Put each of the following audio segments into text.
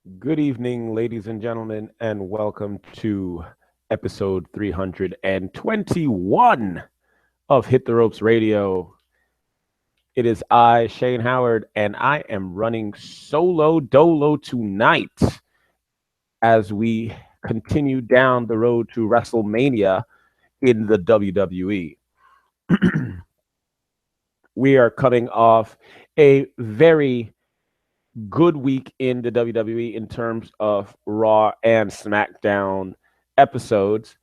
Good evening, ladies and gentlemen, and welcome to episode 321 of Hit the Ropes Radio. It is I, Shane Howard, and I am running solo dolo tonight as we continue down the road to WrestleMania in the WWE. We are coming off a very good week in the WWE in terms of Raw and SmackDown episodes.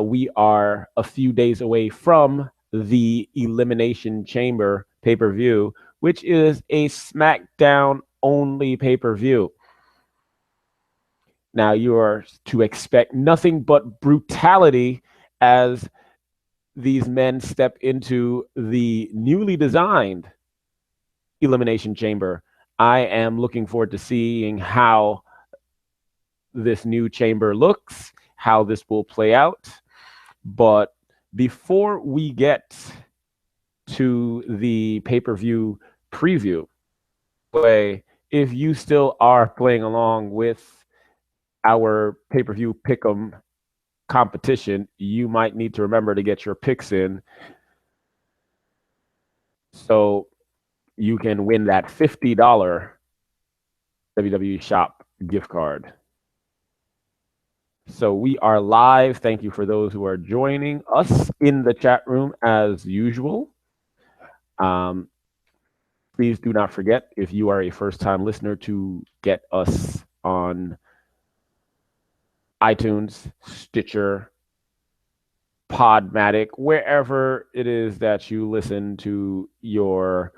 We are a few days away from the Elimination Chamber pay per view, which is a SmackDown only pay per view. Now, you are to expect nothing but brutality as these men step into the newly designed Elimination Chamber. I am looking forward to seeing how this new chamber looks, how this will play out. But before we get to the pay-per-view preview, if you still are playing along with our pay-per-view pick'em competition, you might need to remember to get your picks in so you can win that $50 WWE Shop gift card. So we are live. Thank you for those who are joining us in the chat room as usual. Please do not forget, if you are a first-time listener, to get us on iTunes, Stitcher, Podmatic, wherever it is that you listen to your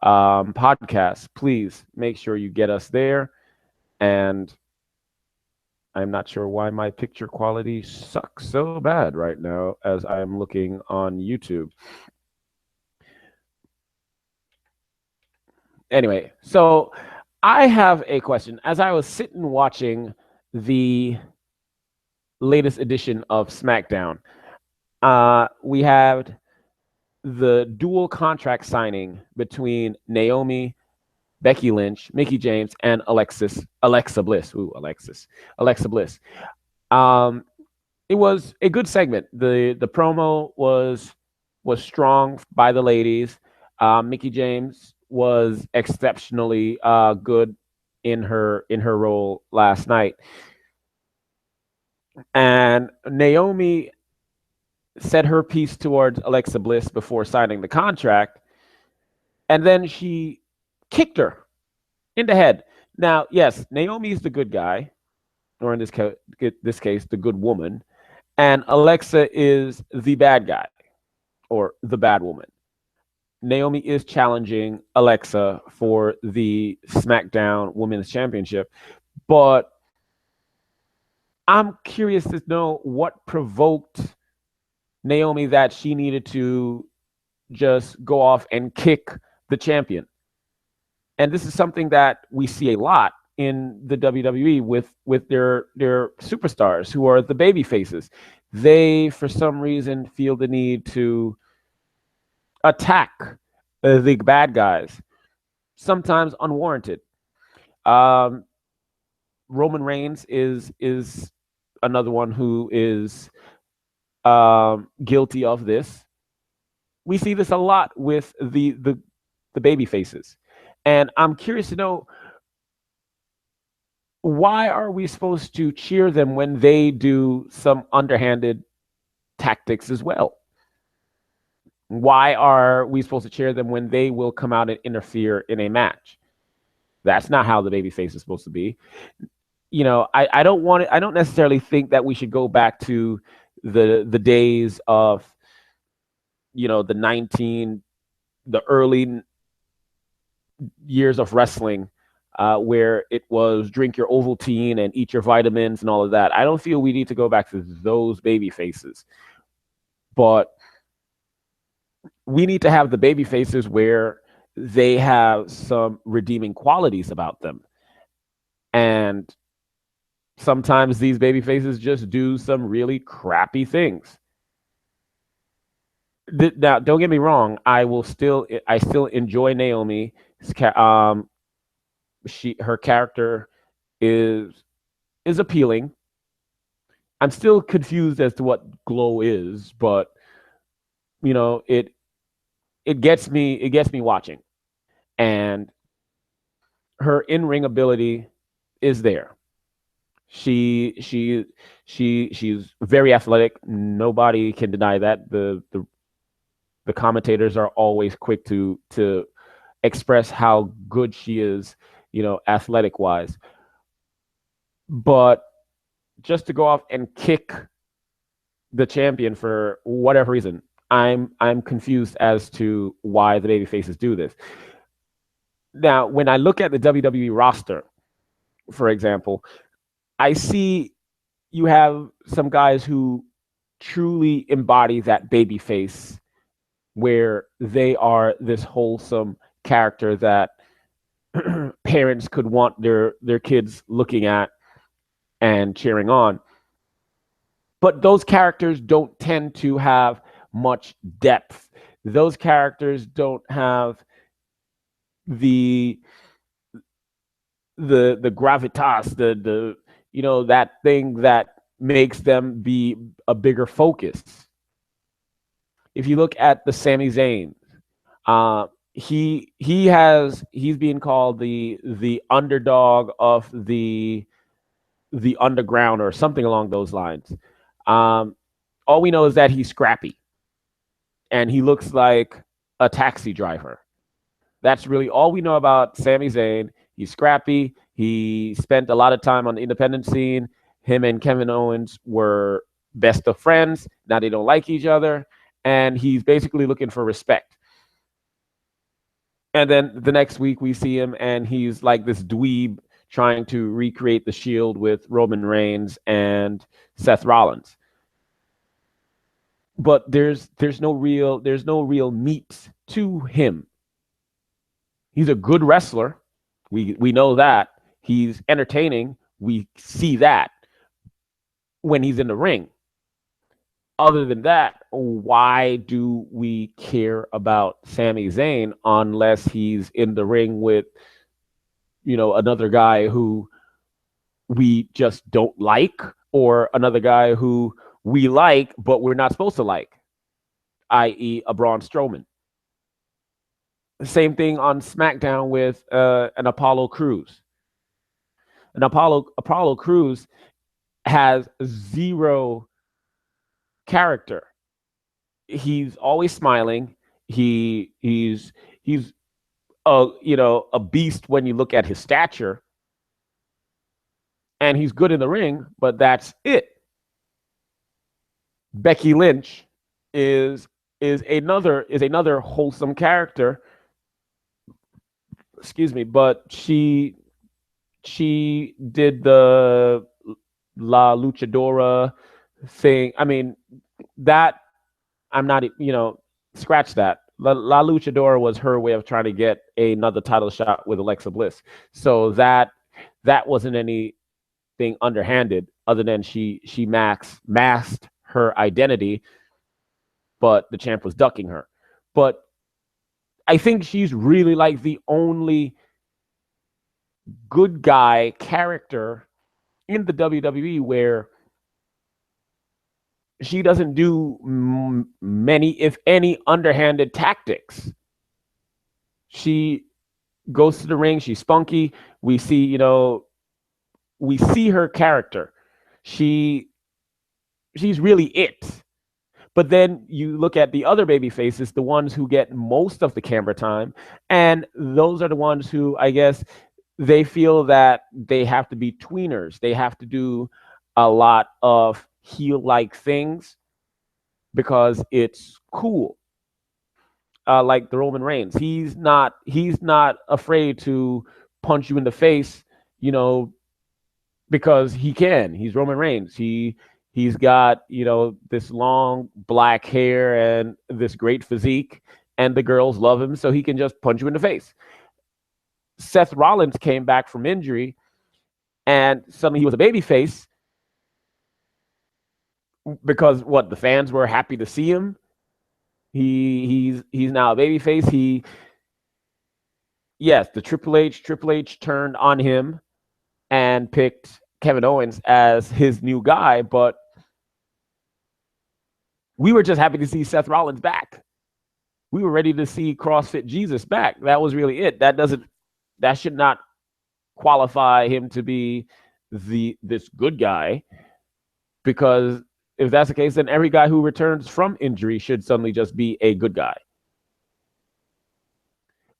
podcast. Please make sure you get us there. And I'm not sure why my picture quality sucks so bad right now as I'm looking on YouTube. Anyway, so I have a question. As I was sitting watching the latest edition of SmackDown, we had the dual contract signing between Naomi, Becky Lynch, Mickie James, and Alexa Bliss. Alexa Bliss. It was a good segment. The promo was strong by the ladies. Mickie James was exceptionally good in her role last night, and Naomi said her piece towards Alexa Bliss before signing the contract, and then she kicked her in the head. Now, yes, Naomi's the good guy, or in this case, the good woman, and Alexa is the bad guy, or the bad woman. Naomi is challenging Alexa for the SmackDown Women's Championship, but I'm curious to know what provoked Naomi that she needed to just go off and kick the champion. And this is something that we see a lot in the WWE with their superstars who are the baby faces. They, for some reason, feel the need to attack the bad guys, sometimes unwarranted. Roman Reigns is another one who is guilty of this. We see this a lot with the baby faces. And I'm curious to know, why are we supposed to cheer them when they do some underhanded tactics as well? Why are we supposed to cheer them when they will come out and interfere in a match? That's not how the baby face is supposed to be. You know, I don't necessarily think that we should go back to the days of, you know, the early years of wrestling, where it was drink your Ovaltine and eat your vitamins and all of that. I don't feel we need to go back to those baby faces, but we need to have the baby faces where they have some redeeming qualities about them. And sometimes these baby faces just do some really crappy things. Now, don't get me wrong. I still enjoy Naomi. Her character is appealing. I'm still confused as to what Glow is, but it gets me watching. And her in-ring ability is there. She's very athletic. Nobody can deny that. The commentators are always quick to express how good she is, athletic wise. But just to go off and kick the champion for whatever reason, I'm confused as to why the baby faces do this. Now, when I look at the WWE roster, for example, I see you have some guys who truly embody that baby face, where they are this wholesome character that parents could want their kids looking at and cheering on. But those characters don't tend to have much depth. Those characters don't have the gravitas, the that thing that makes them be a bigger focus. If you look at the Sami Zayn, he's being called the underdog of the underground or something along those lines. All we know is that he's scrappy and he looks like a taxi driver. That's really all we know about Sami Zayn. He's scrappy. He spent a lot of time on the independent scene. Him and Kevin Owens were best of friends. Now they don't like each other. And he's basically looking for respect. And then the next week we see him and he's like this dweeb trying to recreate the Shield with Roman Reigns and Seth Rollins. But there's no real meat to him. He's a good wrestler. We know that. He's entertaining. We see that when he's in the ring. Other than that, why do we care about Sami Zayn unless he's in the ring with, another guy who we just don't like, or another guy who we like but we're not supposed to like, i.e. a Braun Strowman. Same thing on SmackDown with an Apollo Crews. An Apollo Crews has zero character. He's always smiling. He's a beast when you look at his stature, and he's good in the ring, but that's it. Becky Lynch is another wholesome character. Excuse me, but she did the La Luchadora thing. I mean, that I'm not, scratch that. La Luchadora was her way of trying to get another title shot with Alexa Bliss. So that wasn't anything underhanded, other than she masked her identity, but the champ was ducking her. But I think she's really like the only good guy character in the WWE where she doesn't do many, if any, underhanded tactics. She goes to the ring. She's spunky. We see her character. She's really it. But then you look at the other baby faces, the ones who get most of the camera time, and those are the ones who, I guess, they feel that they have to be tweeners. They have to do a lot of heel-like things because it's cool. Like the Roman Reigns, he's not afraid to punch you in the face, because he can. He's Roman Reigns. He's got, this long black hair and this great physique, and the girls love him, so he can just punch you in the face. Seth Rollins came back from injury, and suddenly he was a babyface because the fans were happy to see him. He's now a babyface. Yes, the Triple H turned on him, and picked Kevin Owens as his new guy, but we were just happy to see Seth Rollins back. We were ready to see CrossFit Jesus back. That was really it. That should not qualify him to be this good guy, because if that's the case, then every guy who returns from injury should suddenly just be a good guy.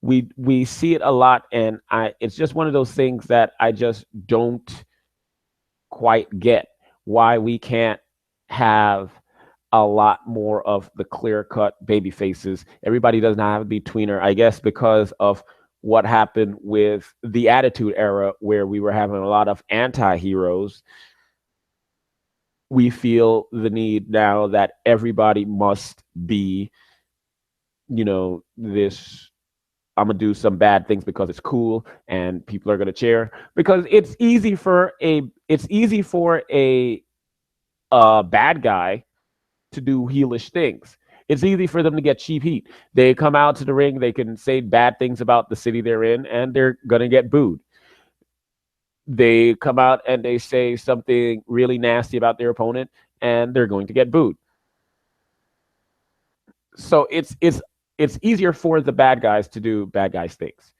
We see it a lot, and it's just one of those things that I just don't quite get why we can't have a lot more of the clear-cut baby faces. Everybody does not have to be tweener, I guess, because of what happened with the Attitude Era, where we were having a lot of anti-heroes. We feel the need now that everybody must be, this, I'm gonna do some bad things because it's cool and people are gonna cheer, because it's easy for a bad guy to do heelish things. It's easy for them to get cheap heat. They come out to the ring, they can say bad things about the city they're in, and they're gonna get booed. They come out and they say something really nasty about their opponent, and they're going to get booed. So it's easier for the bad guys to do bad guys things.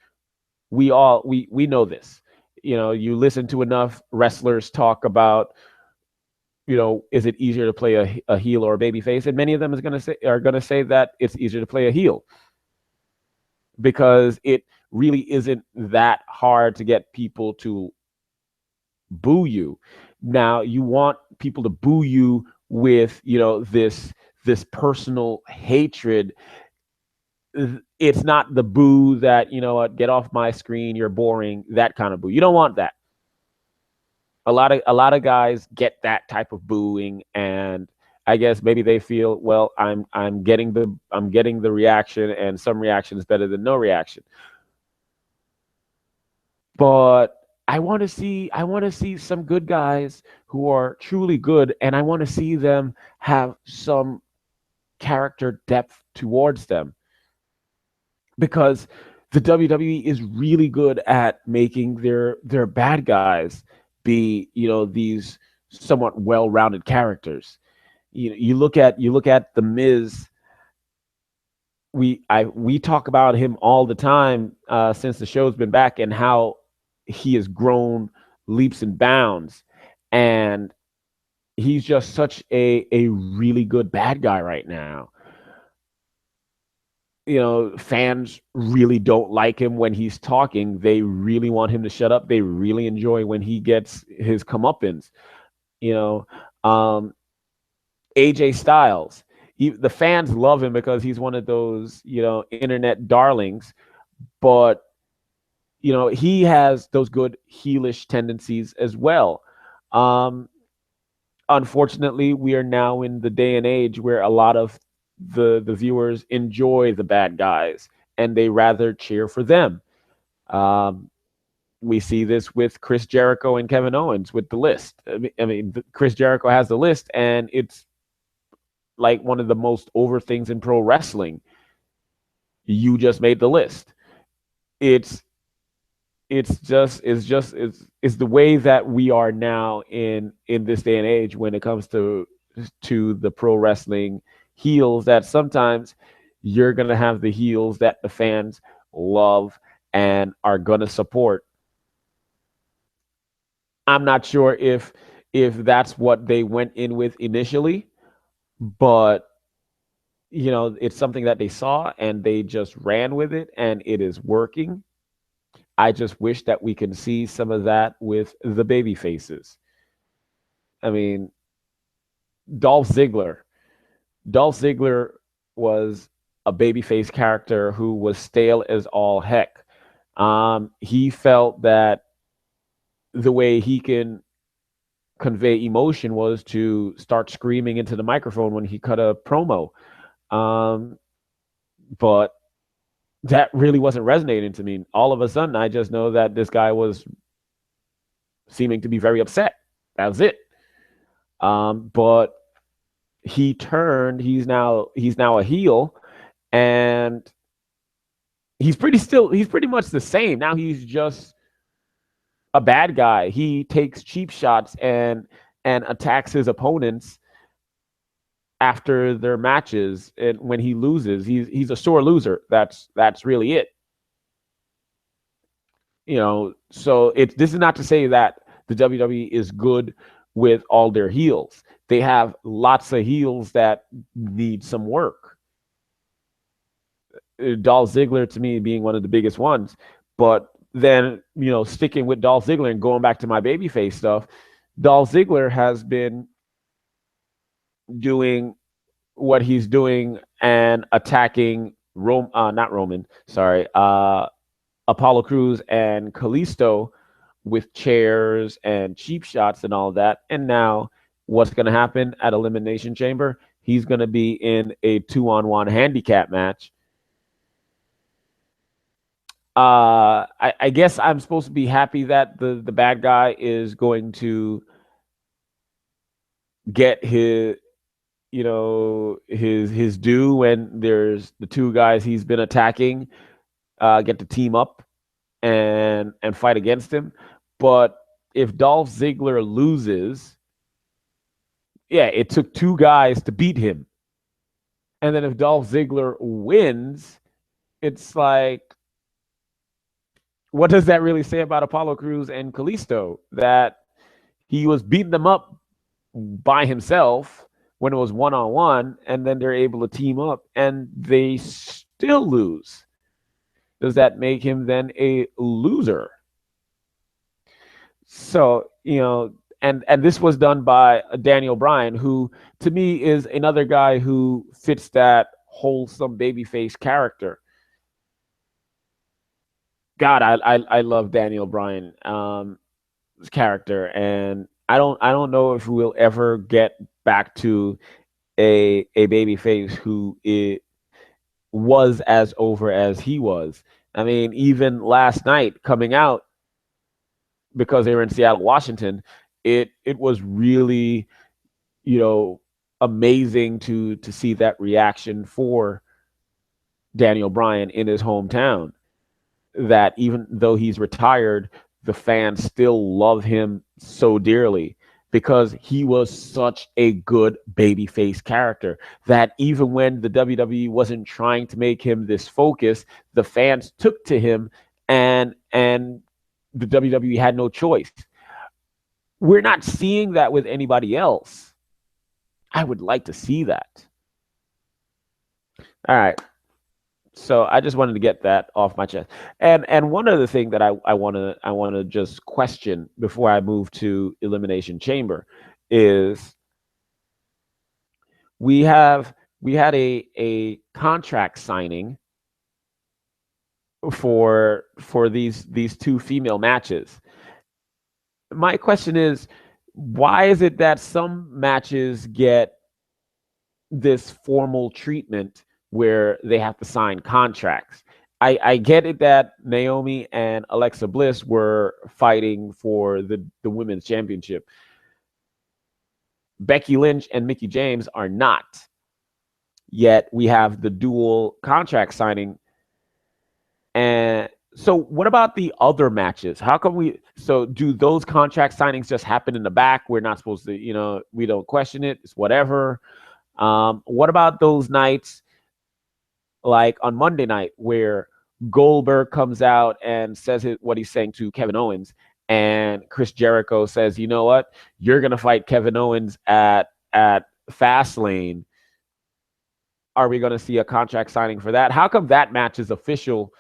We know this. You listen to enough wrestlers talk about, is it easier to play a heel or a baby face? And many of them are going to say that it's easier to play a heel, because it really isn't that hard to get people to boo you. Now, you want people to boo you with, this personal hatred. It's not the boo that, get off my screen, you're boring, that kind of boo. You don't want that. A lot of guys get that type of booing, and I guess maybe they feel, well, I'm getting the reaction, and some reaction is better than no reaction. But I want to see some good guys who are truly good, and I want to see them have some character depth towards them, because the WWE is really good at making their bad guys be, these somewhat well-rounded characters. You look at the Miz. We talk about him all the time since the show's been back, and how he has grown leaps and bounds, and he's just such a really good bad guy right now. Fans really don't like him when he's talking. They really want him to shut up. They really enjoy when he gets his comeuppance. AJ Styles, the fans love him because he's one of those, internet darlings, but he has those good heelish tendencies as well. Unfortunately, we are now in the day and age where a lot of the viewers enjoy the bad guys, and they rather cheer for them. We see this with Chris Jericho and Kevin Owens with the list. I mean, Chris Jericho has the list, and it's like one of the most over things in pro wrestling. You just made the list. It's the way that we are now in this day and age when it comes to the pro wrestling heels, that sometimes you're going to have the heels that the fans love and are going to support. I'm not sure if that's what they went in with initially, but it's something that they saw and they just ran with it, and it is working. I just wish that we can see some of that with the baby faces. I mean, Dolph Ziggler was a babyface character who was stale as all heck. He felt that the way he can convey emotion was to start screaming into the microphone when he cut a promo. But that really wasn't resonating to me. All of a sudden, I just know that this guy was seeming to be very upset. That was it. But he turned. He's now a heel, and he's pretty much the same. Now he's just a bad guy. He takes cheap shots and attacks his opponents after their matches, and when he loses, he's a sore loser. That's really it. So this is not to say that the WWE is good with all their heels. They have lots of heels that need some work. Dolph Ziggler, to me, being one of the biggest ones. But then, sticking with Dolph Ziggler and going back to my babyface stuff, Dolph Ziggler has been doing what he's doing and attacking Apollo Crews and Kalisto with chairs and cheap shots and all of that. And now what's going to happen at Elimination Chamber? He's going to be in a 2-on-1 handicap match. I guess I'm supposed to be happy that the bad guy is going to get his his due when there's the two guys he's been attacking get to team up and fight against him. But if Dolph Ziggler loses, it took two guys to beat him. And then if Dolph Ziggler wins, it's like, what does that really say about Apollo Crews and Kalisto? That he was beating them up by himself when it was 1-on-1, and then they're able to team up and they still lose. Does that make him then a loser? So, and this was done by Daniel Bryan, who to me is another guy who fits that wholesome babyface character. God, I love Daniel Bryan's character, and I don't know if we'll ever get back to a babyface who was as over as he was. I mean, even last night coming out, because they were in Seattle, Washington, it was really, amazing to see that reaction for Daniel Bryan in his hometown. That even though he's retired, the fans still love him so dearly because he was such a good babyface character that even when the WWE wasn't trying to make him this focus, the fans took to him, and the WWE had no choice. We're not seeing that with anybody else. I would like to see that. All right. So I just wanted to get that off my chest. And one other thing that I want to just question before I move to Elimination Chamber is we had a contract signing for these two female matches. My question is, why is it that some matches get this formal treatment where they have to sign contracts? I get it that Naomi and Alexa Bliss were fighting for the women's championship. Becky Lynch and Mickie James are not. Yet we have the dual contract signing. And so what about the other matches? How come do those contract signings just happen in the back? We're not supposed to, we don't question it. It's whatever. What about those nights like on Monday night where Goldberg comes out and says what he's saying to Kevin Owens, and Chris Jericho says, you know what, you're going to fight Kevin Owens at Fastlane. Are we going to see a contract signing for that? How come that match is official?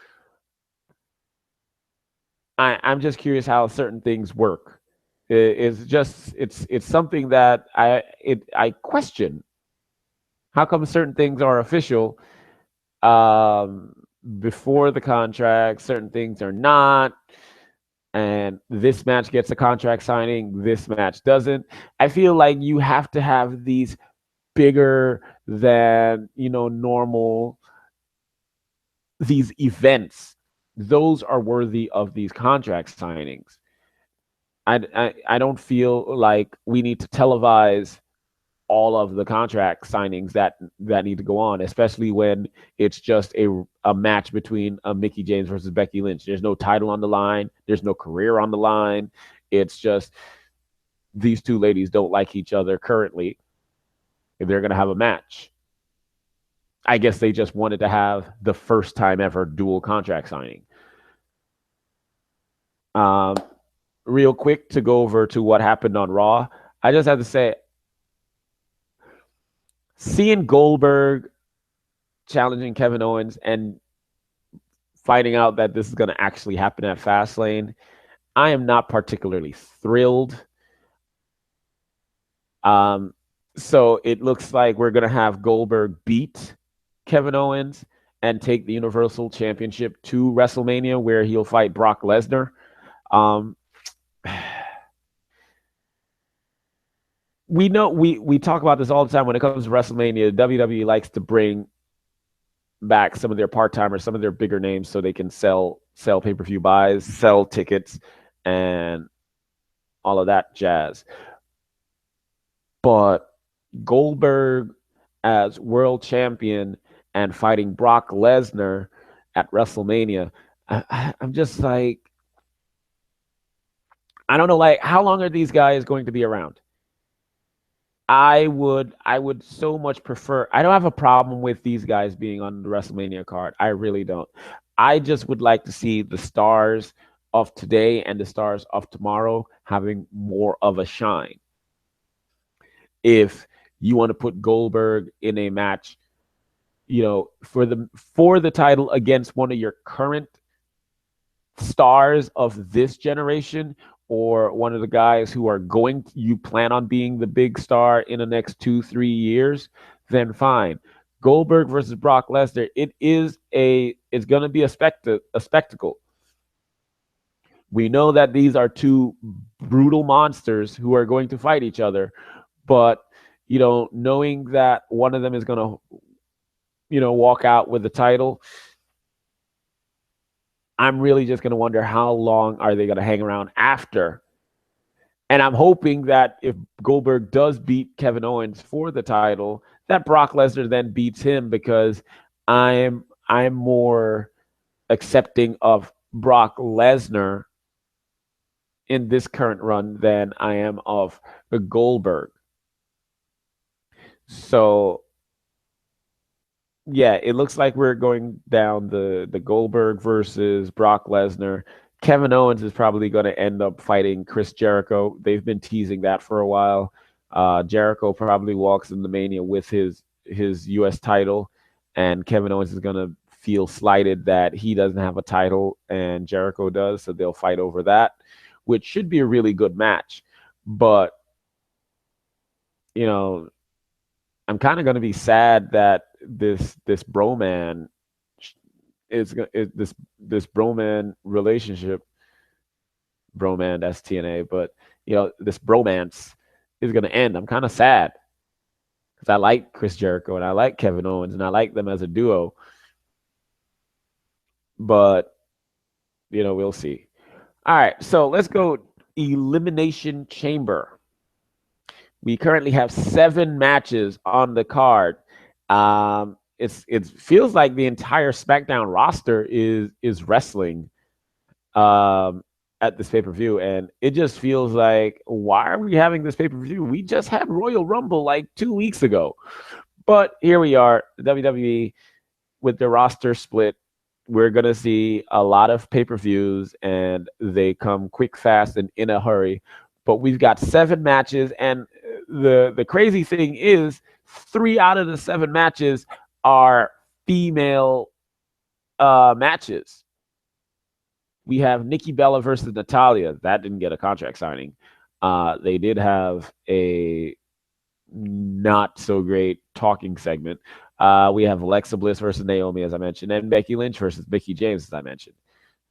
I'm just curious how certain things work. It's something that I question. How come certain things are official before the contract, certain things are not, and this match gets a contract signing, this match doesn't? I feel like you have to have these bigger than normal these events. Those are worthy of these contract signings. I don't feel like we need to televise all of the contract signings that need to go on, especially when it's just a match between Mickie James versus Becky Lynch. There's no title on the line. There's no career on the line. It's just these two ladies don't like each other currently. They're going to have a match. I guess they just wanted to have the first time ever dual contract signing. Real quick to go over to what happened on Raw. I just have to say, seeing Goldberg challenging Kevin Owens and finding out that this is going to actually happen at Fastlane, I am not particularly thrilled. So it looks like we're going to have Goldberg beat Kevin Owens and take the Universal Championship to WrestleMania, where he'll fight Brock Lesnar. We know we talk about this all the time when it comes to WrestleMania. WWE likes to bring back some of their part-timers, some of their bigger names, so they can sell pay-per-view buys, sell tickets, and all of that jazz. But Goldberg as world champion and fighting Brock Lesnar at WrestleMania, I'm just like, I don't know, like, how long are these guys going to be around? I would so much prefer. I don't have a problem with these guys being on the WrestleMania card. I really don't. I just would like to see the stars of today and the stars of tomorrow having more of a shine. If you want to put Goldberg in a match, for the title against one of your current stars of this generation, or one of the guys who are you plan on being the big star in the next 2-3 years, then fine. Goldberg versus Brock Lesnar, it's going to be a spectacle. We know that these are two brutal monsters who are going to fight each other, but knowing that one of them is going to walk out with the title, I'm really just going to wonder how long are they going to hang around after. And I'm hoping that if Goldberg does beat Kevin Owens for the title, that Brock Lesnar then beats him, because I'm more accepting of Brock Lesnar in this current run than I am of Goldberg. So yeah, it looks like we're going down the Goldberg versus Brock Lesnar. Kevin Owens is probably going to end up fighting Chris Jericho. They've been teasing that for a while. Jericho probably walks into Mania with his U.S. title, and Kevin Owens is going to feel slighted that he doesn't have a title and Jericho does, so they'll fight over that, which should be a really good match. But I'm kind of going to be sad that this broman is this broman relationship, broman, that's TNA, but this bromance is going to end. I'm kind of sad because I like Chris Jericho and I like Kevin Owens and I like them as a duo, but we'll see. All right, so let's go Elimination Chamber. We currently have 7 matches on the card. It feels like the entire SmackDown roster is wrestling at this pay-per-view, and it just feels like, why are we having this pay-per-view? We just had Royal Rumble like 2 weeks ago. But here we are, WWE with the roster split. We're going to see a lot of pay-per-views, and they come quick, fast, and in a hurry. But we've got 7 matches, and the crazy thing is 3 out of the 7 matches are female matches. We have Nikki Bella versus Natalya. That didn't get a contract signing. They did have a not so great talking segment. We have Alexa Bliss versus Naomi, as I mentioned, and Becky Lynch versus Mickie James, as I mentioned.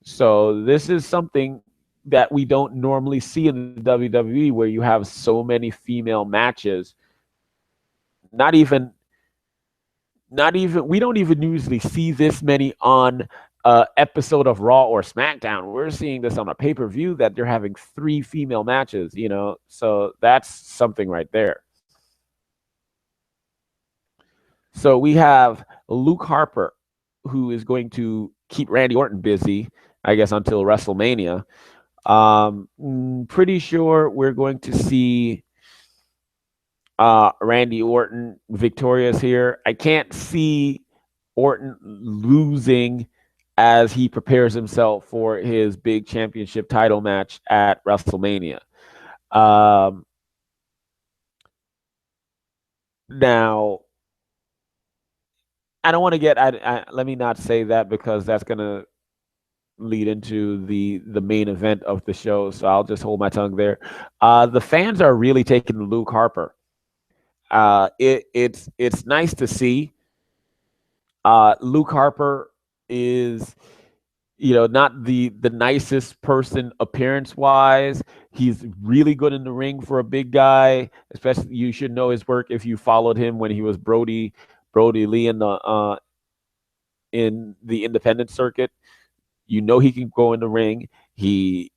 So this is something that we don't normally see in the WWE, where you have so many female matches. Not even we don't even usually see this many on an episode of Raw or SmackDown. We're seeing this on a pay-per-view that they're having 3 female matches, so that's something right there. So we have Luke Harper, who is going to keep Randy Orton busy, I guess, until WrestleMania. Pretty sure we're going to see Randy Orton victorious here. I can't see Orton losing as he prepares himself for his big championship title match at WrestleMania. Now, I don't want to get. Let me not say that because that's gonna lead into the main event of the show. So I'll just hold my tongue there. The fans are really taking Luke Harper. It's nice to see. Luke Harper is, not the nicest person appearance wise. He's really good in the ring for a big guy. Especially, you should know his work if you followed him when he was Brody Lee in the independent circuit. You know he can go in the ring. He's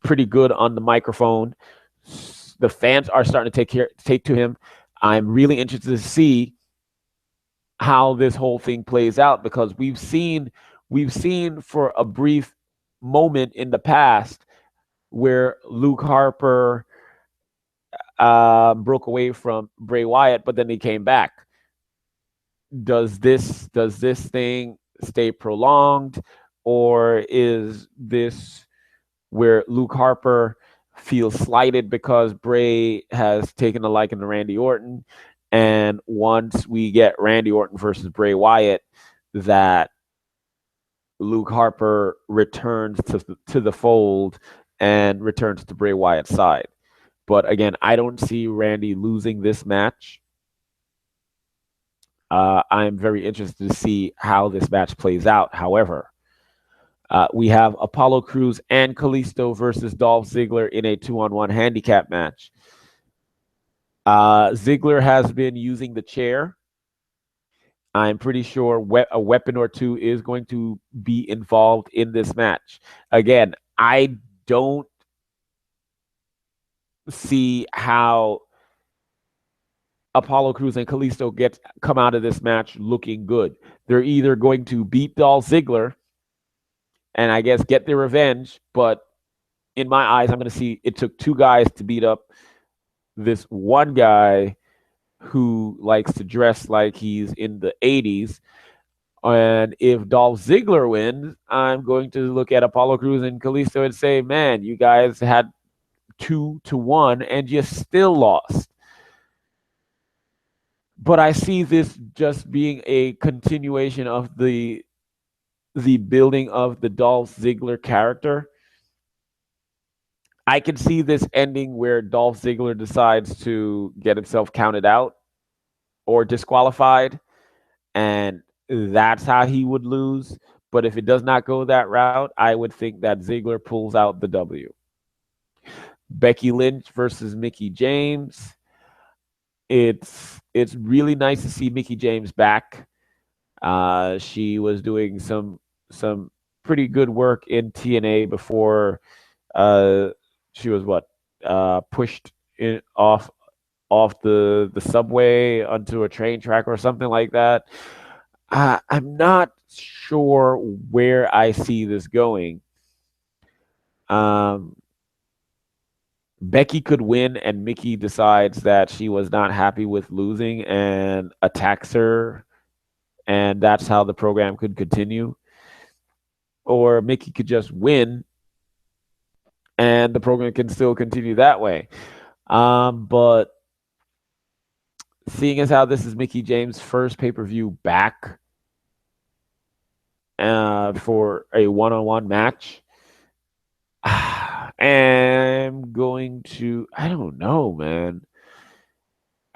pretty good on the microphone. The fans are starting to take to him. I'm really interested to see how this whole thing plays out because we've seen for a brief moment in the past where Luke Harper broke away from Bray Wyatt, but then he came back. Does this thing stay prolonged, or is this where Luke Harper feels slighted because Bray has taken a liking to Randy Orton, and once we get Randy Orton versus Bray Wyatt, that Luke Harper returns to the fold and returns to Bray Wyatt's side. But again, I don't see Randy losing this match. I'm very interested to see how this match plays out. However, we have Apollo Crews and Kalisto versus Dolph Ziggler in a 2-on-1 handicap match. Ziggler has been using the chair. I'm pretty sure a weapon or two is going to be involved in this match. Again, I don't see how Apollo Crews and Kalisto come out of this match looking good. They're either going to beat Dolph Ziggler and I guess get their revenge, but in my eyes, I'm going to see it took two guys to beat up this one guy who likes to dress like he's in the 80s. And if Dolph Ziggler wins, I'm going to look at Apollo Crews and Kalisto and say, man, you guys had 2-1 and you still lost. But I see this just being a continuation of the building of the Dolph Ziggler character. I can see this ending where Dolph Ziggler decides to get himself counted out or disqualified, and that's how he would lose. But if it does not go that route, I would think that Ziggler pulls out the W. Becky Lynch versus Mickie James. It's really nice to see Mickie James back. She was doing some pretty good work in TNA before she was pushed off the subway onto a train track or something like that. I'm not sure where I see this going. Becky could win and Mickie decides that she was not happy with losing and attacks her, and that's how the program could continue. Or Mickie could just win and the program can still continue that way. But seeing as how this is Mickie James' first pay-per-view back for a one-on-one match, I'm going to, I don't know, man.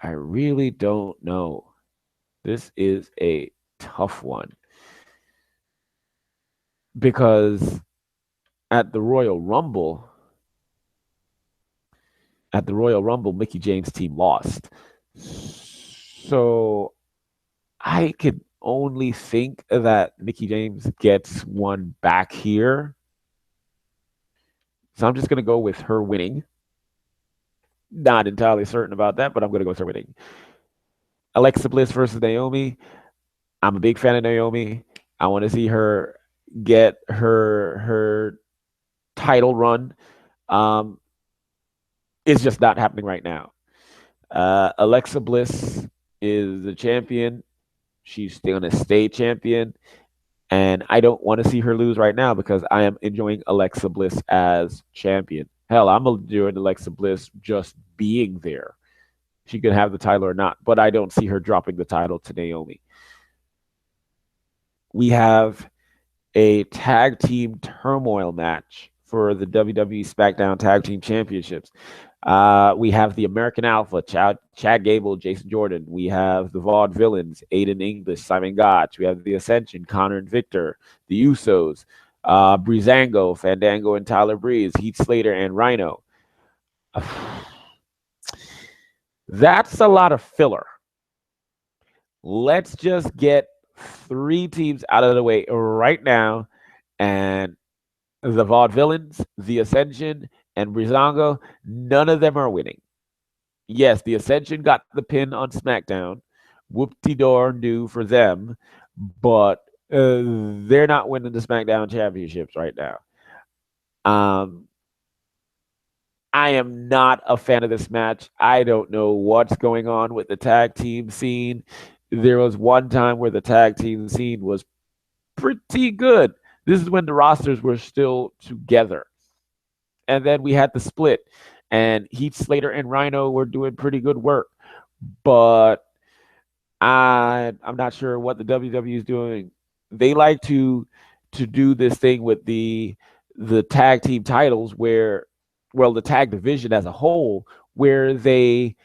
I really don't know. This is a tough one. Because at the Royal Rumble, Mickie James' team lost. So I could only think that Mickie James gets one back here. So I'm just going to go with her winning. Not entirely certain about that, but I'm going to go with her winning. Alexa Bliss versus Naomi. I'm a big fan of Naomi. I want to see her get her title run. Um, it's just not happening right now. Alexa Bliss is the champion. She's still going to stay champion. And I don't want to see her lose right now because I am enjoying Alexa Bliss as champion. Hell, I'm enjoying Alexa Bliss just being there. She could have the title or not, but I don't see her dropping the title to Naomi. We have a tag team turmoil match for the WWE SmackDown Tag Team Championships. We have the American Alpha, Chad Gable, Jason Jordan. We have the Vaudevillains, Aiden English, Simon Gotch. We have the Ascension, Connor and Victor, the Usos, Breezango, Fandango and Tyler Breeze, Heath Slater and Rhino. That's a lot of filler. Let's just get 3 teams out of the way right now, and the Vaudevillains, the Ascension, and Breezango, none of them are winning. Yes, the Ascension got the pin on SmackDown. Whoop-de-door new for them, but they're not winning the SmackDown championships right now. I am not a fan of this match. I don't know what's going on with the tag team scene. There was one time where the tag team scene was pretty good. This is when the rosters were still together. And then we had the split, and Heath Slater and Rhino were doing pretty good work. But I'm not sure what the WWE is doing. They like to do this thing with the tag team titles where, well, the tag division as a whole, where they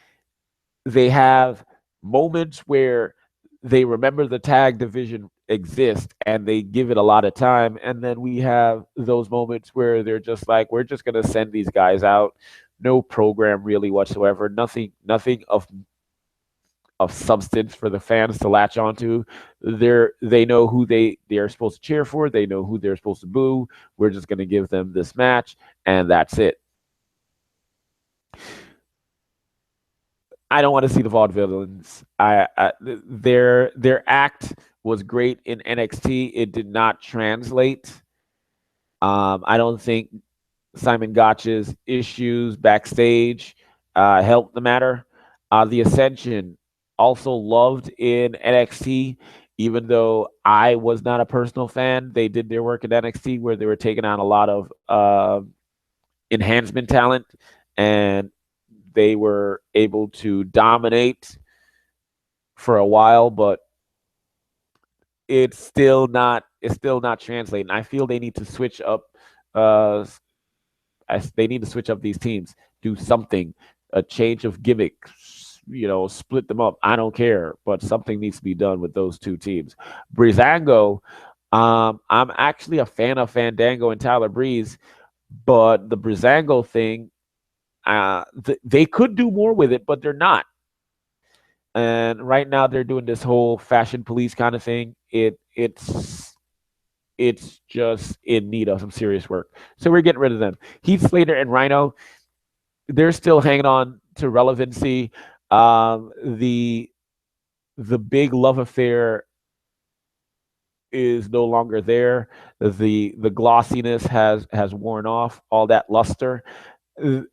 have moments where they remember the tag division exists and they give it a lot of time, and then we have those moments where they're just like, we're just going to send these guys out, no program really whatsoever, nothing of substance for the fans to latch onto. They know who they're supposed to cheer for, they know who they're supposed to boo. We're just going to give them this match and that's it. I don't want to see the Vaudevillains. Their act was great in NXT. It did not translate. I don't think Simon Gotch's issues backstage helped the matter. The Ascension, also loved in NXT, even though I was not a personal fan. They did their work in NXT where they were taking on a lot of enhancement talent, and they were able to dominate for a while, but it's still not translating. I feel they need to switch up. They need to switch up these teams. Do something, a change of gimmicks. Split them up. I don't care, but something needs to be done with those 2 teams. Breezango, I'm actually a fan of Fandango and Tyler Breeze, but the Breezango thing, they could do more with it, but they're not. And right now they're doing this whole fashion police kind of thing. It's just in need of some serious work. So we're getting rid of them. Heath Slater and Rhino, they're still hanging on to relevancy. The big love affair is no longer there. The glossiness has worn off, all that luster.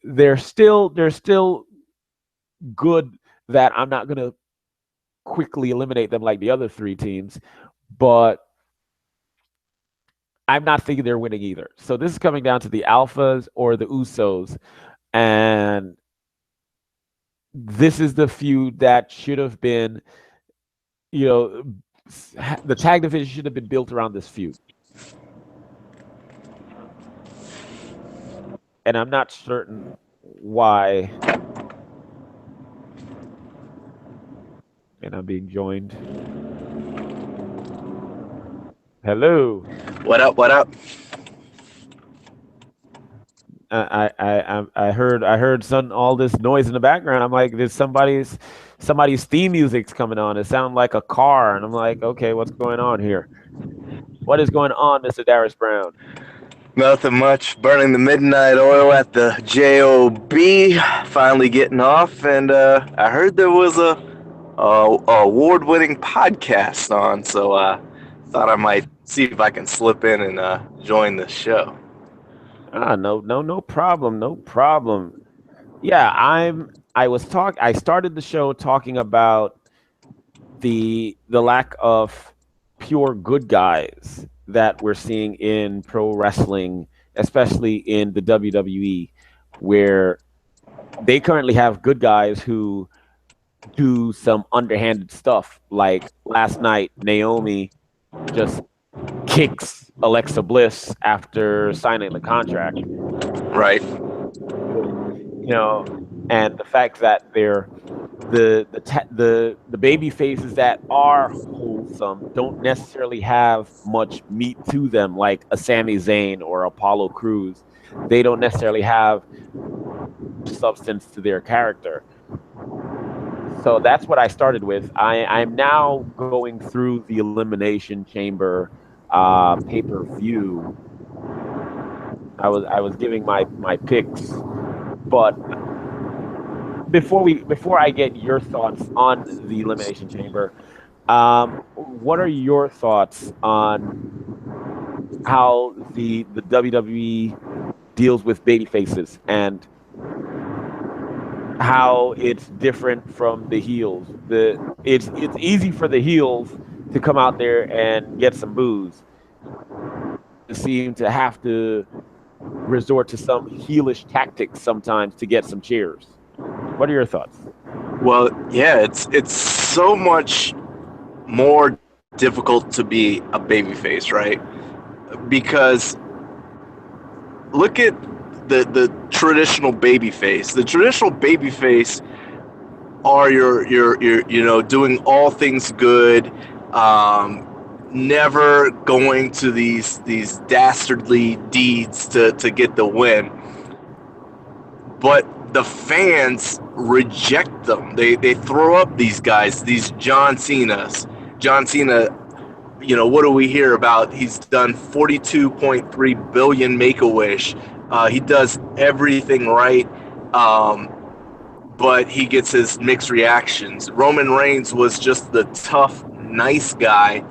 They're still good, that I'm not going to quickly eliminate them like the other 3 teams, but I'm not thinking they're winning either. So this is coming down to the Alphas or the Usos, and this is the feud that should have been, the tag division should have been built around this feud. And I'm not certain why. And I'm being joined. Hello. What up? What up? I heard all this noise in the background. I'm like, there's somebody's theme music's coming on. It sounded like a car, and I'm like, okay, what's going on here? What is going on, Mr. Darius Brown? Nothing much. Burning the midnight oil at the JOB. Finally getting off, and I heard there was a award-winning podcast on, so thought I might see if I can slip in and join the show. No problem, no problem. Yeah, I started the show talking about the lack of pure good guys that we're seeing in pro wrestling, especially in the WWE, where they currently have good guys who do some underhanded stuff. Like last night, Naomi just kicks Alexa Bliss after signing the contract. Right. You know, and the fact that they're the baby faces that are wholesome don't necessarily have much meat to them, like a Sami Zayn or Apollo Crews. They don't necessarily have substance to their character. So that's what I started with. I'm now going through the Elimination Chamber pay-per-view. I was giving my picks, but before I get your thoughts on the Elimination Chamber, what are your thoughts on how the WWE deals with baby faces and how it's different from the heels? It's easy for the heels to come out there and get some boos. Seem to have to resort to some heelish tactics sometimes to get some cheers. What are your thoughts? Well, yeah, it's so much more difficult to be a babyface, right? Because look at the traditional babyface. The traditional babyface are your doing all things good, never going to these dastardly deeds to get the win. But the fans reject them. They throw up these guys, these John Cena's. John Cena, what do we hear about? He's done 42.3 billion Make-A-Wish. He does everything right, but he gets his mixed reactions. Roman Reigns was just the tough, nice guy.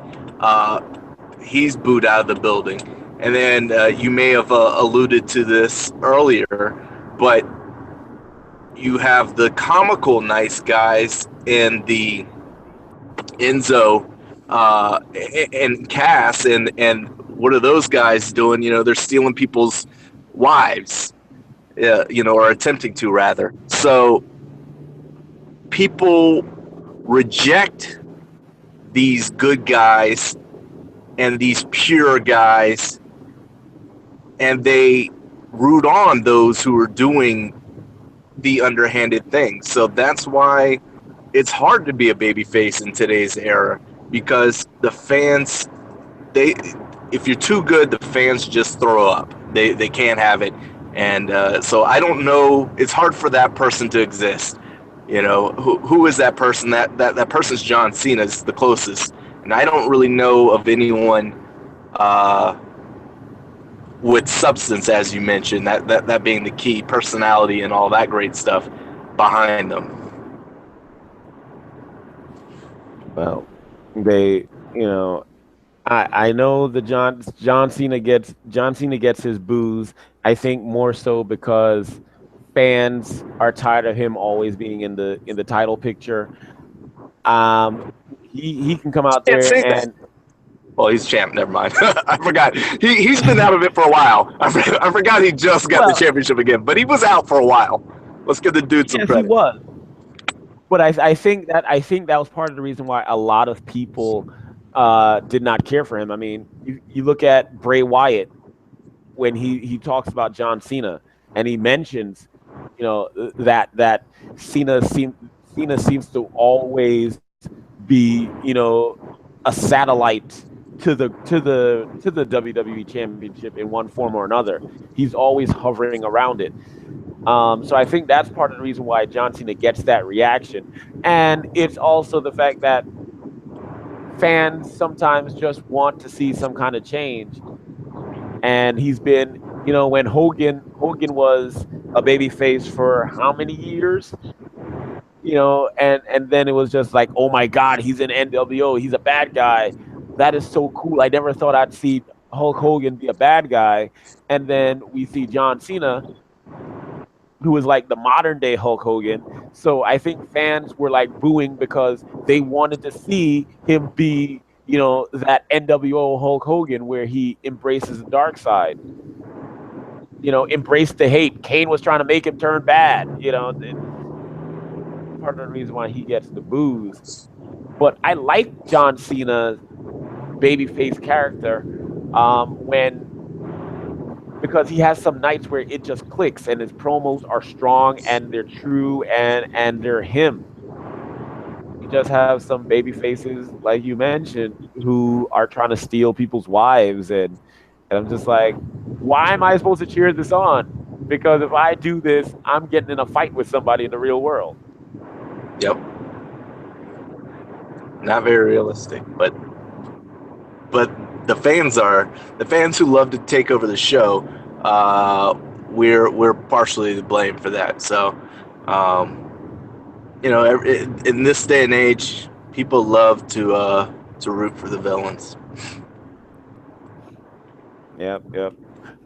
He's booed out of the building. And then you may have alluded to this earlier, but you have the comical nice guys in the Enzo and Cass, and what are those guys doing? They're stealing people's wives, or attempting to rather. So people reject these good guys and these pure guys, and they root on those who are doing the underhanded things. So that's why it's hard to be a babyface in today's era, because the fans, if you're too good, the fans just throw up. They can't have it, and so I don't know. It's hard for that person to exist. Who is that person? That person's John Cena is the closest, and I don't really know of anyone with substance, as you mentioned, that being the key, personality and all that great stuff behind them. Well, I know the John Cena gets his boos. I think more so because fans are tired of him always being in the title picture. He can come out Can't there say that. and Well, he's champ. Never mind. I forgot. He's been out of it for a while. I forgot he just got the championship again, but he was out for a while. Let's give the dude some credit. Yes, he was. But I think that was part of the reason why a lot of people did not care for him. I mean, you look at Bray Wyatt when he talks about John Cena, and he mentions, that Cena seems to always be, a satellite to the WWE Championship in one form or another. He's always hovering around it. So I think that's part of the reason why John Cena gets that reaction. And it's also the fact that fans sometimes just want to see some kind of change. And he's been, when Hogan was a babyface for how many years? and then it was just like, oh my God, he's in NWO, he's a bad guy. That is so cool. I never thought I'd see Hulk Hogan be a bad guy. And then we see John Cena, who is like the modern day Hulk Hogan. So I think fans were like booing because they wanted to see him be, that NWO Hulk Hogan where he embraces the dark side, embrace the hate. Kane was trying to make him turn bad, part of the reason why he gets the boos. But I like John Cena's babyface character when because he has some nights where it just clicks and his promos are strong and they're true and they're him. You just have some baby faces like you mentioned who are trying to steal people's wives and I'm just like, why am I supposed to cheer this on? Because if I do this, I'm getting in a fight with somebody in the real world. Yep. Not very realistic, but the fans who love to take over the show. We're partially to blame for that. So, in this day and age, people love to root for the villains. Yep.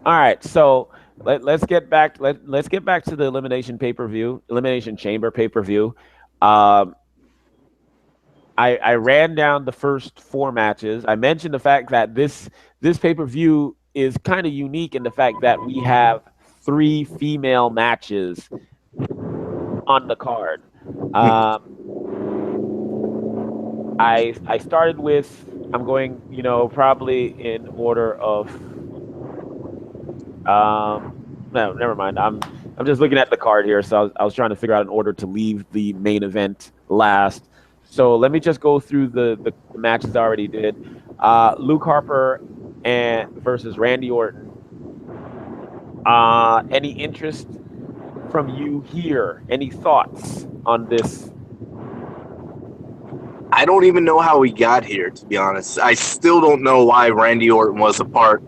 All right, so let's get back. Let's get back to the Elimination Chamber pay-per-view. I ran down the first four matches. I mentioned the fact that this pay-per-view is kind of unique in the fact that we have three female matches on the card. I started with, I'm going, probably in order of no, never mind. I'm just looking at the card here, so I was trying to figure out an order to leave the main event last. So let me just go through the matches I already did. Luke Harper and versus Randy Orton. Any interest from you here? Any thoughts on this? I don't even know how we got here, to be honest. I still don't know why Randy Orton was a part,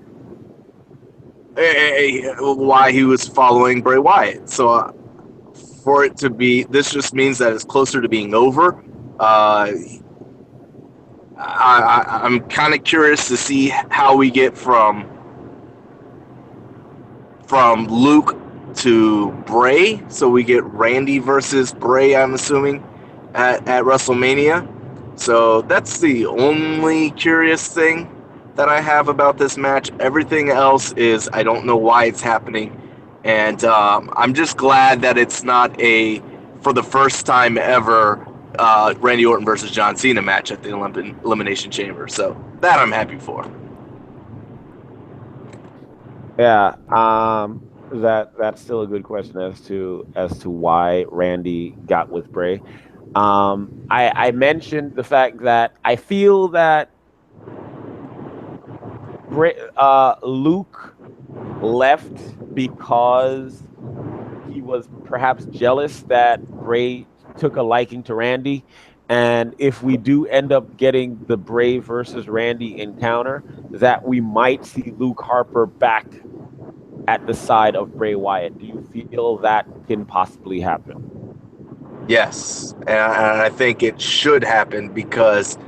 why he was following Bray Wyatt. So for it to be, this just means that it's closer to being over. I'm kind of curious to see how we get from Luke to Bray. So we get Randy versus Bray, I'm assuming, at WrestleMania. So that's the only curious thing that I have about this match. Everything else is, I don't know why it's happening. And I'm just glad that it's not for the first time ever, Randy Orton versus John Cena match at the Elimination Chamber. So that I'm happy for. Yeah, that's still a good question as to why Randy got with Bray. I mentioned the fact that I feel that Luke left because he was perhaps jealous that Bray took a liking to Randy. And if we do end up getting the Bray versus Randy encounter, that we might see Luke Harper back at the side of Bray Wyatt. Do you feel that can possibly happen? Yes, and I think it should happen because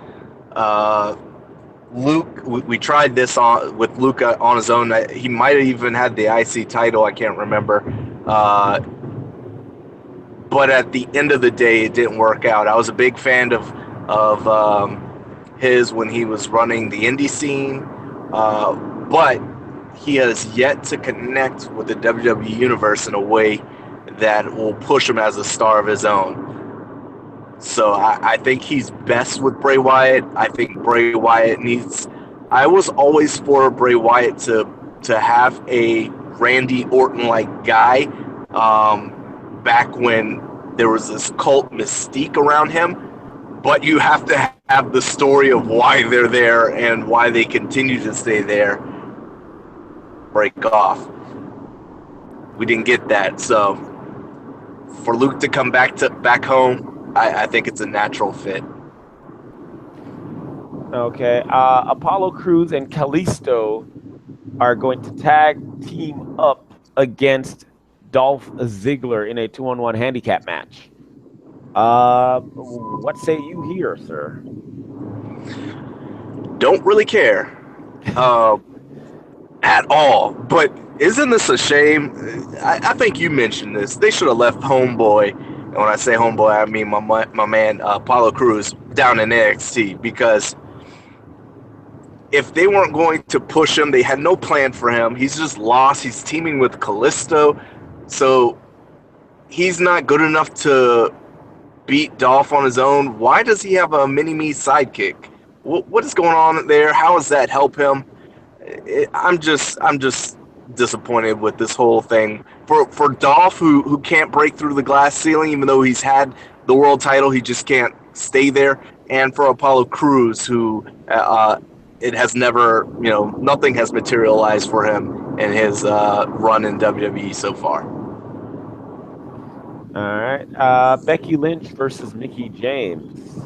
Luke, we tried this with Luke on his own. He might have even had the IC title. I can't remember. But at the end of the day, it didn't work out. I was a big fan of his when he was running the indie scene, but he has yet to connect with the WWE universe in a way that will push him as a star of his own. So I think he's best with Bray Wyatt. I think Bray Wyatt needs... I was always for Bray Wyatt to have a Randy Orton-like guy back when there was this cult mystique around him. But you have to have the story of why they're there and why they continue to stay there break off. We didn't get that. So for Luke to come back home, I think it's a natural fit. Okay. Apollo Crews and Kalisto are going to tag team up against Dolph Ziggler in a 2-on-1 handicap match. What say you here, sir? Don't really care at all. But isn't this a shame? I think you mentioned this. They should have left Homeboy, and when I say Homeboy, I mean my man Apollo Cruz down in NXT, because if they weren't going to push him, they had no plan for him. He's just lost. He's teaming with Callisto, so he's not good enough to beat Dolph on his own. Why does he have a mini-me sidekick? What is going on there? How does that help him? I'm just disappointed with this whole thing. For Dolph, who can't break through the glass ceiling, even though he's had the world title, he just can't stay there. And for Apollo Cruz, who it has never, nothing has materialized for him in his run in WWE so far. All right. Becky Lynch versus Nikki James.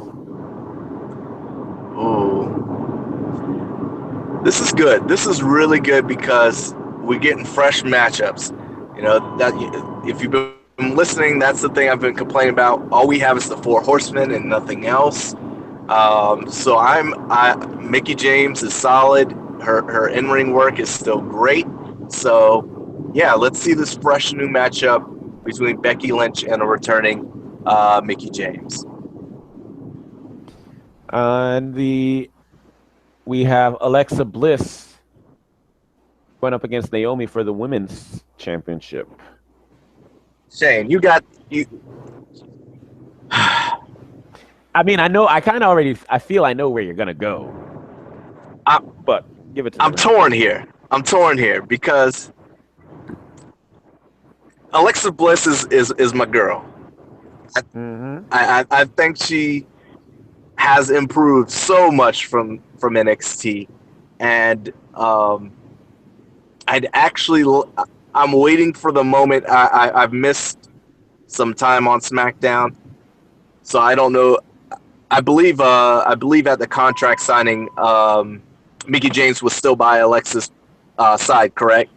Ooh. This is good. This is really good because we're getting fresh matchups. That if you've been listening, that's the thing I've been complaining about. All we have is the Four Horsemen and nothing else. So Mickey James is solid. Her in-ring work is still great. So yeah, let's see this fresh new matchup between Becky Lynch and a returning Mickey James. And we have Alexa Bliss going up against Naomi for the women's championship. Shane, you. I mean, I feel I know where you're gonna go. But give it to me. I'm torn here. I'm torn here because Alexa Bliss is my girl. I think she has improved so much from NXT, and I'm waiting for the moment. I've missed some time on SmackDown, so I don't know. I believe at the contract signing, Mickey James was still by Alexa's side, correct?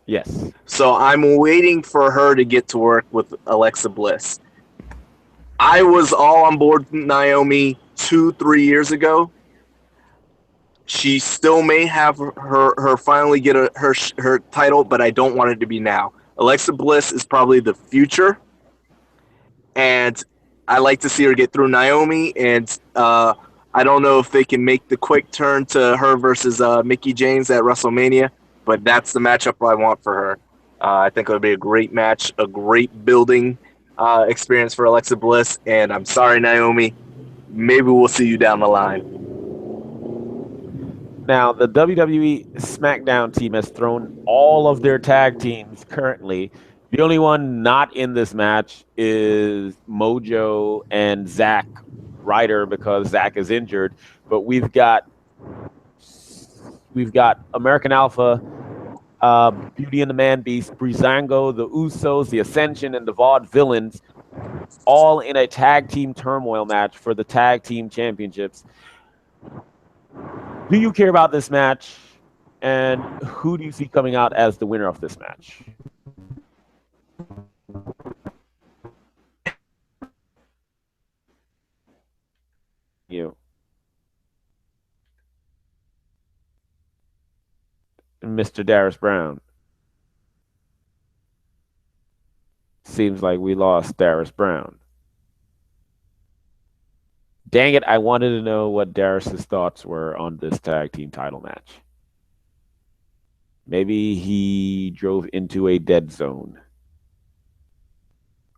Yes. So I'm waiting for her to get to work with Alexa Bliss. I was all on board with Naomi 2-3 years ago. She still may have her finally get her title, but I don't want it to be now. Alexa Bliss is probably the future, and I like to see her get through Naomi. And I don't know if they can make the quick turn to her versus Mickey James at WrestleMania, but that's the matchup I want for her. I think it would be a great match, a great building experience for Alexa Bliss. And I'm sorry, Naomi. Maybe we'll see you down the line. Now, the WWE SmackDown team has thrown all of their tag teams currently. The only one not in this match is Mojo and Zack Ryder because Zack is injured. But we've got American Alpha, Beauty and the Man Beast, Breezango, the Usos, the Ascension, and the Vaudevillains, all in a tag team turmoil match for the tag team championships. Do you care about this match? And who do you see coming out as the winner of this match? You. Mr. Darius Brown. Seems like we lost Darius Brown. Dang it, I wanted to know what Darius's thoughts were on this tag team title match. Maybe he drove into a dead zone.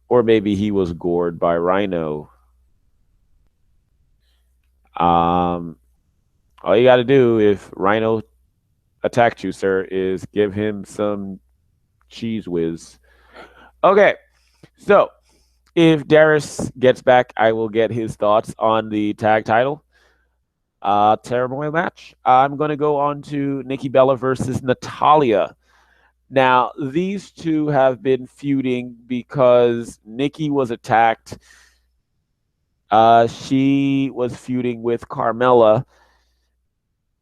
Or maybe he was gored by Rhino. All you got to do if Rhino attacks you, sir, is give him some cheese whiz. Okay, so if Darius gets back, I will get his thoughts on the tag title turmoil match. I'm going to go on to Nikki Bella versus Natalya. Now, these two have been feuding because Nikki was attacked. She was feuding with Carmella,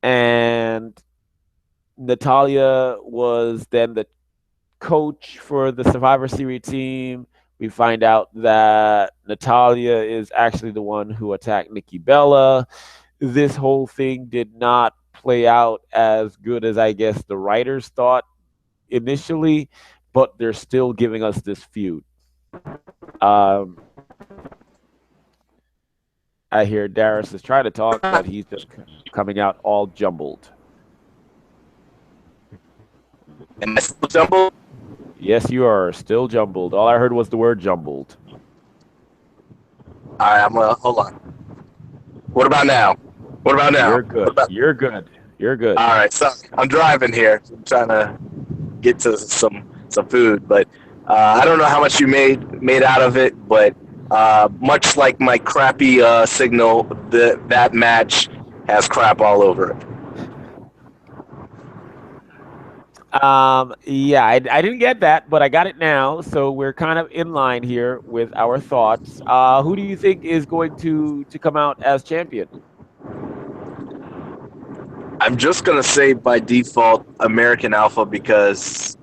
and Natalya was then the coach for the Survivor Series team We find out that Natalya is actually the one who attacked Nikki Bella. This whole thing did not play out as good as I guess the writers thought initially, but they're still giving us this feud. Um, I hear Darius is trying to talk, but he's just coming out all jumbled. Am I still jumbled? Yes, you are still jumbled. All I heard was the word jumbled. All right, I'm gonna hold on. What about now? What about now? You're good. You're good. You're good. All right, so I'm driving here. I'm trying to get to some food, but I don't know how much you made out of it. But much like my crappy signal, that match has crap all over it. Yeah, I didn't get that, but I got it now. So we're kind of in line here with our thoughts. Who do you think is going to come out as champion? I'm just gonna say by default American Alpha because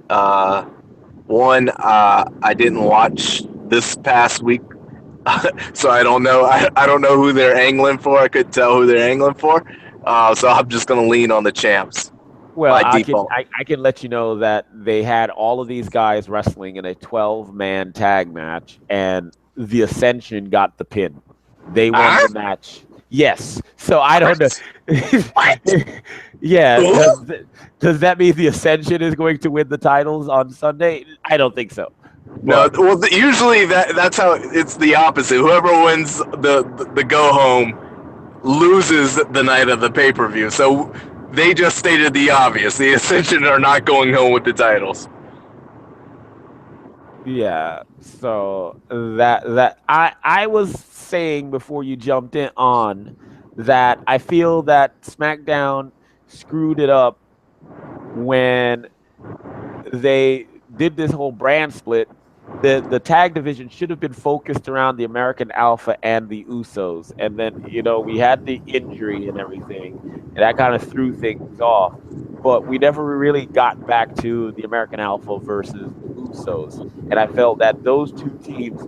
one, I didn't watch this past week, so I don't know. I don't know who they're angling for. I couldn't tell who they're angling for, so I'm just gonna lean on the champs Well, by I can default. I can let you know that they had all of these guys wrestling in a 12-man tag match, and the Ascension got the pin. They won Huh? the match. Yes. So I don't know. What? Yeah. Who? Does that mean the Ascension is going to win the titles on Sunday? I don't think so. No, But well, usually that's how it's the opposite. Whoever wins the go home loses the night of the pay per view. So they just stated the obvious: the Ascension are not going home with the titles. yeah. So that I was saying before you jumped in on that I feel that SmackDown screwed it up when they did this whole brand split. The tag division should have been focused around the American Alpha and the Usos, and then we had the injury and everything, and that kind of threw things off. But we never really got back to the American Alpha versus the Usos, and I felt that those two teams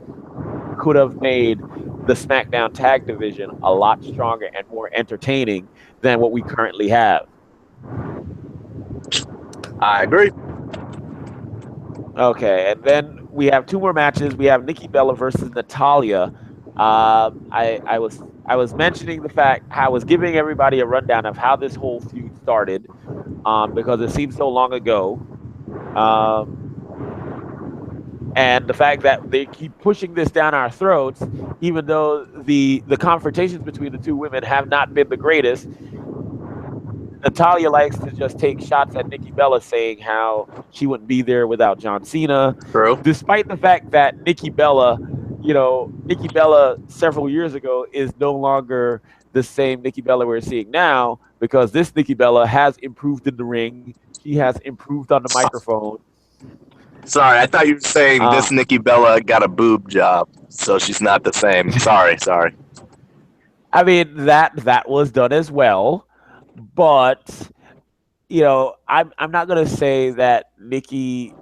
could have made the SmackDown tag division a lot stronger and more entertaining than what we currently have. I agree. Okay, and then we have two more matches. We have Nikki Bella versus Natalya. I was mentioning the fact I was giving everybody a rundown of how this whole feud started, because it seems so long ago, um, and the fact that they keep pushing this down our throats, even though the confrontations between the two women have not been the greatest. Natalya likes to just take shots at Nikki Bella, saying how she wouldn't be there without John Cena, True. despite the fact that Nikki Bella several years ago is no longer the same Nikki Bella we're seeing now, because this Nikki Bella has improved in the ring. She has improved on the microphone. Sorry, I thought you were saying Uh, this Nikki Bella got a boob job, so she's not the same. Sorry. I mean that was done as well, but I'm not gonna say that Nikki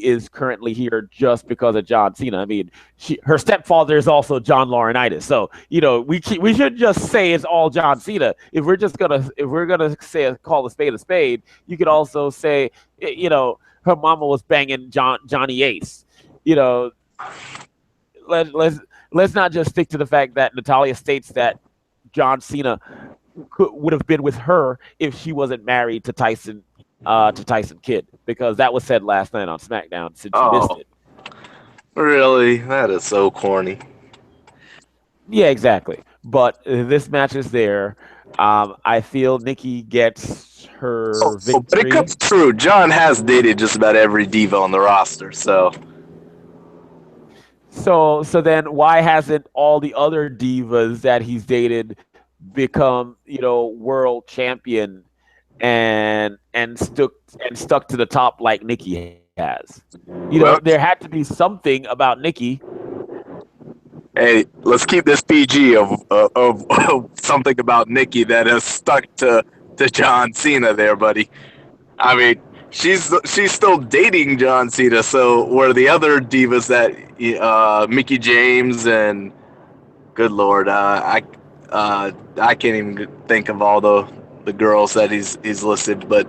is currently here just because of John Cena. I mean, her stepfather is also John Laurinaitis, so we should just say it's all John Cena. If we're gonna say call a spade, you could also say her mama was banging Johnny Ace. You know, let's not just stick to the fact that Natalya states that John Cena would have been with her if she wasn't married to Tyson Kidd, because that was said last night on SmackDown since you missed Oh, it. really? That is so corny. Yeah, exactly. But this match is there. I feel Nikki gets her But it victory. comes true. John has dated just about every diva on the roster, so So then why hasn't all the other divas that he's dated become, world champion and stuck to the top like Nikki has? well, There had to be something about Nikki. hey, let's keep this PG of something about Nikki that has stuck to John Cena there, buddy. I mean, she's still dating John Cena. So where the other divas that Mickey James and good lord, I can't even think of all the girls that he's listed, but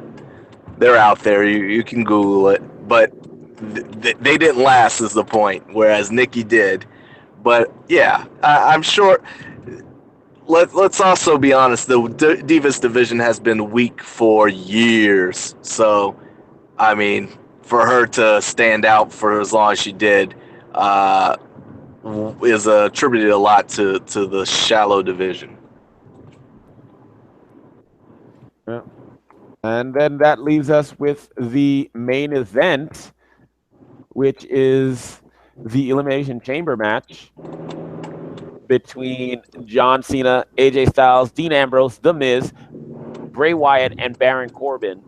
they're out there. You can Google it, but they didn't last is the point. Whereas Nikki did. But yeah, I'm sure. Let's also be honest. The Divas division has been weak for years. So I mean, for her to stand out for as long as she did, uh, is attributed a lot to the shallow division. Yeah. And then that leaves us with the main event, which is the Elimination Chamber match between John Cena, AJ Styles, Dean Ambrose, The Miz, Bray Wyatt, and Baron Corbin.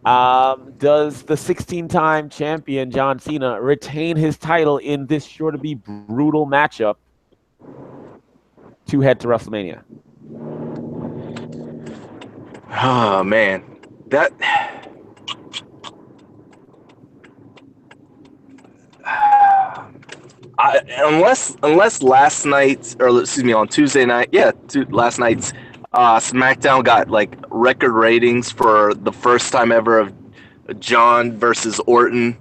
Does the 16-time champion John Cena retain his title in this sure to be brutal matchup to head to WrestleMania? Oh man, that unless last night, or excuse me, on Tuesday night, yeah, last night's SmackDown got like record ratings for the first time ever of John versus Orton,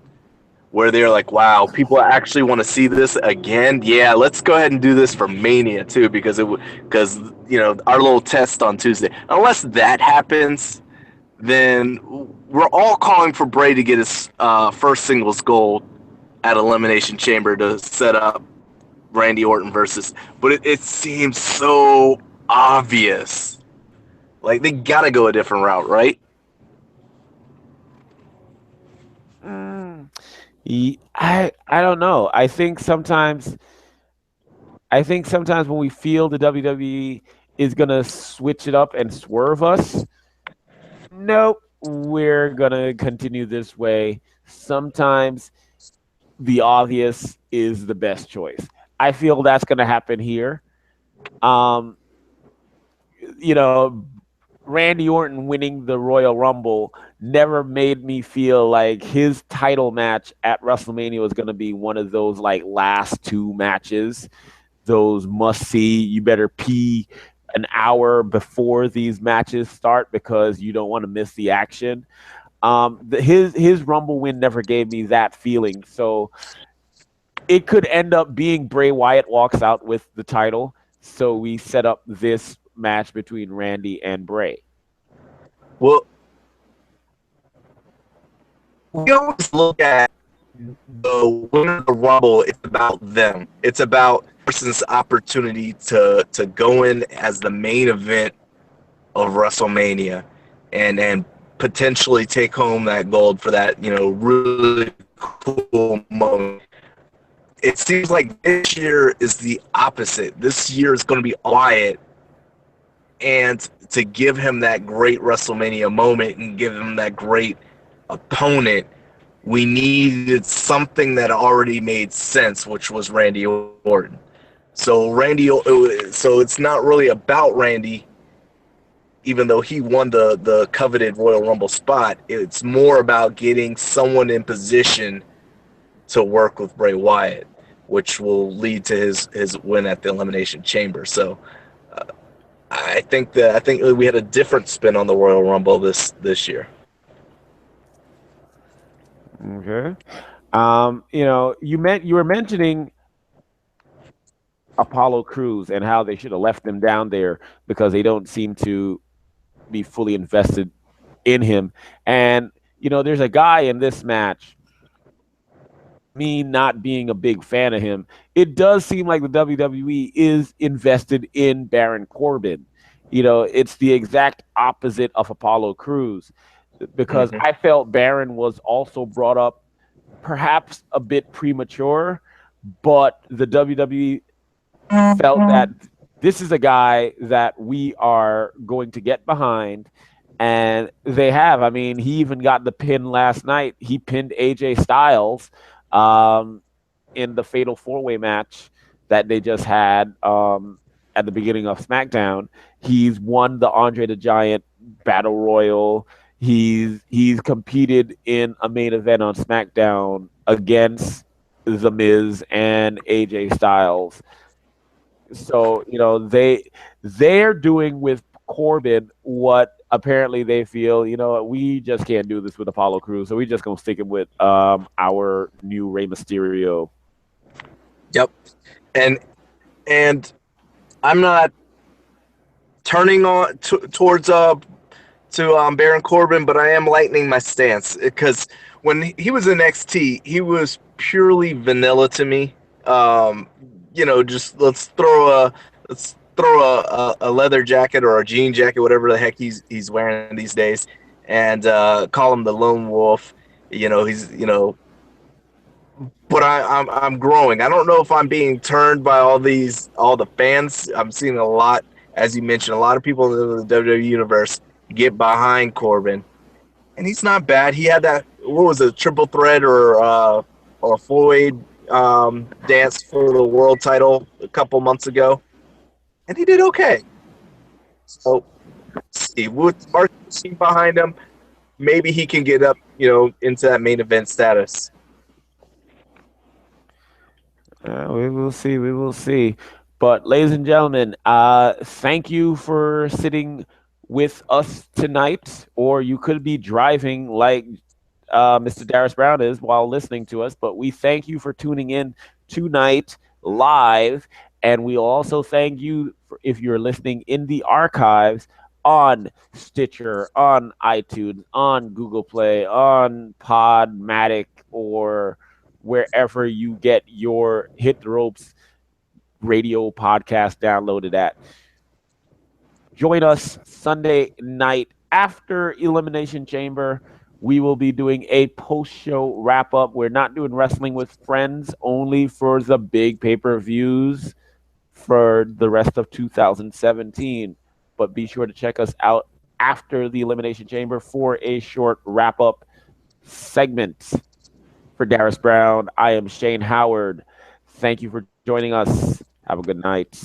where they're like, wow, people actually want to see this again. Yeah, let's go ahead and do this for Mania too, because our little test on Tuesday. Unless that happens, then we're all calling for Bray to get his first singles gold at Elimination Chamber to set up Randy Orton versus. But it seems so obvious. Like they gotta go a different route, right? Mm, I don't know. I think sometimes when we feel the WWE is gonna switch it up and swerve us, nope, we're gonna continue this way. Sometimes the obvious is the best choice. I feel that's gonna happen here. Um, you know, Randy Orton winning the Royal Rumble never made me feel like his title match at WrestleMania was going to be one of those like last two matches, those must see. You better pee an hour before these matches start because you don't want to miss the action. His Rumble win never gave me that feeling, so it could end up being Bray Wyatt walks out with the title. So we set up this match between Randy and Bray. Well, we always look at the winner of the Rumble. It's about them. It's about person's opportunity to go in as the main event of WrestleMania, and potentially take home that gold for that really cool moment. It seems like this year is the opposite. This year is going to be Wyatt, and to give him that great WrestleMania moment and give him that great opponent, we needed something that already made sense, which was Randy Orton. So it's not really about Randy, even though he won the coveted Royal Rumble spot. It's more about getting someone in position to work with Bray Wyatt, which will lead to his win at the Elimination Chamber. So I think we had a different spin on the Royal Rumble this year. Okay. You were mentioning Apollo Crews and how they should have left him down there because they don't seem to be fully invested in him. And there's a guy in this match. Me not being a big fan of him, it does seem like the WWE is invested in Baron Corbin. It's the exact opposite of Apollo Crews because Mm-hmm. I felt Baron was also brought up perhaps a bit premature, but the WWE felt that this is a guy that we are going to get behind. And they have. I mean, he even got the pin last night. He pinned AJ Styles um, in the Fatal 4-Way match that they just had at the beginning of SmackDown. He's won the Andre the Giant Battle Royal. He's competed in a main event on SmackDown against The Miz and AJ Styles. So, they're doing with Corbin what apparently they feel, we just can't do this with Apollo Crews, so we just gonna stick it with our new Rey Mysterio. Yep. And I'm not turning on towards to Baron Corbin, but I am lightening my stance because when he was in NXT, he was purely vanilla to me. Just let's throw a leather jacket or a jean jacket, whatever the heck he's wearing these days, and call him the lone wolf. He's but I'm growing. I don't know if I'm being turned by all the fans. I'm seeing a lot, as you mentioned, a lot of people in the WWE universe get behind Corbin, and he's not bad. He had that, what was it, triple threat or Floyd dance for the world title a couple months ago, and he did okay. So see, with our team behind him, maybe he can get up, into that main event status. We will see. We will see. But, ladies and gentlemen, thank you for sitting with us tonight. Or you could be driving like Mr. Darius Brown is while listening to us. But we thank you for tuning in tonight live. And we also thank you if you're listening in the archives on Stitcher, on iTunes, on Google Play, on Podmatic, or wherever you get your Hit the Ropes radio podcast downloaded at. Join us Sunday night after Elimination Chamber. We will be doing a post-show wrap-up. We're not doing Wrestling with Friends, only for the big pay-per-views for the rest of 2017. But be sure to check us out after the Elimination Chamber for a short wrap-up segment. For Darius Brown, I am Shane Howard. Thank you for joining us. Have a good night.